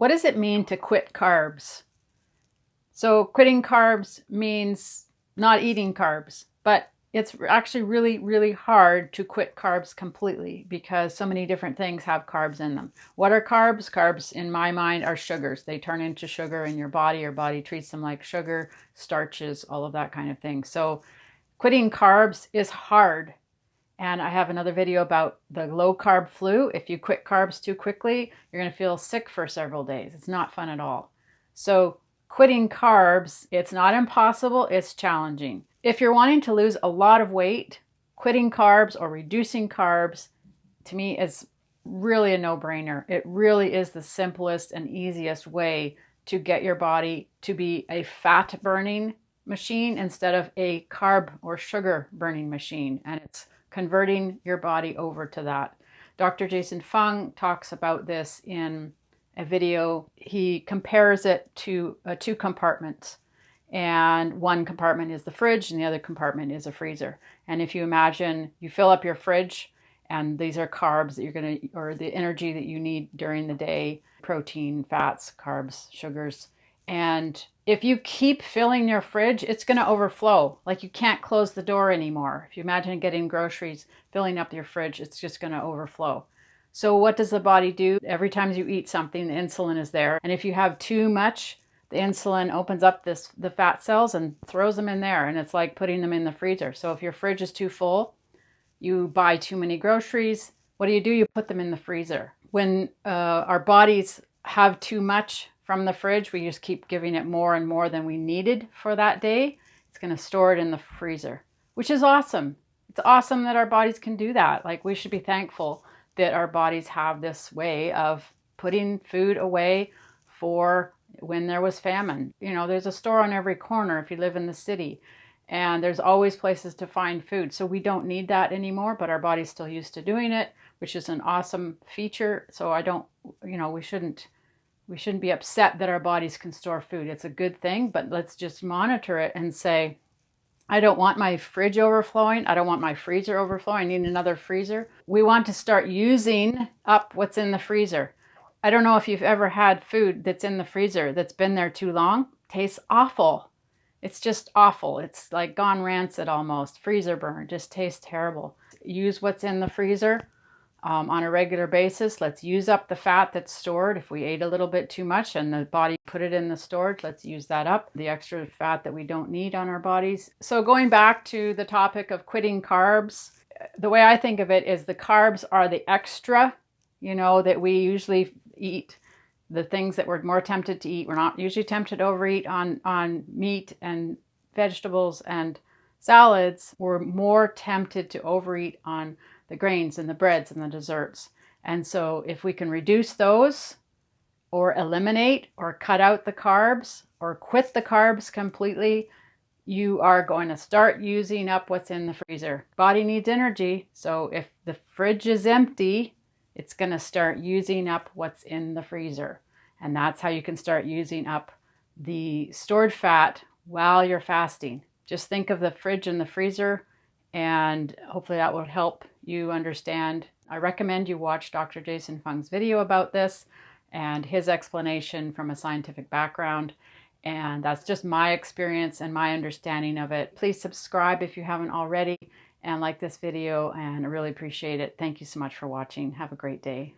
What does it mean to quit carbs? So quitting carbs means not eating carbs, but it's actually really, really hard to quit carbs completely because so many different things have carbs in them. What are carbs? Carbs, in my mind, are sugars. They turn into sugar in your body. Your body treats them like sugar, starches, all of that kind of thing. So quitting carbs is hard. And I have another video about the low carb flu. If you quit carbs too quickly, you're going to feel sick for several days. It's not fun at all. So quitting carbs, it's not impossible, it's challenging. If you're wanting to lose a lot of weight, quitting carbs or reducing carbs, to me, is really a no-brainer. It really is the simplest and easiest way to get your body to be a fat-burning machine instead of a carb or sugar-burning machine. And it's converting your body over to that. Dr. Jason Fung talks about this in a video. He compares it to two compartments, and one compartment is the fridge and the other compartment is a freezer. And if you imagine you fill up your fridge and these are carbs that you're going to, or the energy that you need during the day, protein, fats, carbs, sugars. And if you keep filling your fridge, it's going to overflow. Like you can't close the door anymore. If you imagine getting groceries, filling up your fridge, it's just going to overflow. So what does the body do? Every time you eat something, the insulin is there. And if you have too much, the insulin opens up the fat cells and throws them in there. And it's like putting them in the freezer. So if your fridge is too full, you buy too many groceries, what do? You put them in the freezer. When our bodies have too much from the fridge, we just keep giving it more and more than we needed for that day. It's going to store it in the freezer, which is awesome. It's awesome that our bodies can do that. Like, we should be thankful that our bodies have this way of putting food away for when there was famine. You know, there's a store on every corner if you live in the city, and there's always places to find food. So we don't need that anymore, but our body's still used to doing it, which is an awesome feature. So we shouldn't be upset that our bodies can store food. It's a good thing, but let's just monitor it and say, I don't want my fridge overflowing. I don't want my freezer overflowing. I need another freezer. We want to start using up what's in the freezer. I don't know if you've ever had food that's in the freezer that's been there too long. Tastes awful. It's just awful. It's like gone rancid almost. Freezer burn. Just tastes terrible. Use what's in the freezer on a regular basis. Let's use up the fat that's stored. If we ate a little bit too much and the body put it in the storage, let's use that up. The extra fat that we don't need on our bodies. So going back to the topic of quitting carbs, the way I think of it is the carbs are the extra, that we usually eat. The things that we're more tempted to eat. We're not usually tempted to overeat on meat and vegetables and salads. We're more tempted to overeat on the grains and the breads and the desserts. And so if we can reduce those or eliminate or cut out the carbs or quit the carbs completely, you are going to start using up what's in the freezer. Body needs energy. So if the fridge is empty, it's going to start using up what's in the freezer. And that's how you can start using up the stored fat while you're fasting. Just think of the fridge and the freezer, and hopefully that will help you understand. I recommend you watch Dr. Jason Fung's video about this and his explanation from a scientific background. And that's just my experience and my understanding of it. Please subscribe if you haven't already and like this video, and I really appreciate it. Thank you so much for watching. Have a great day.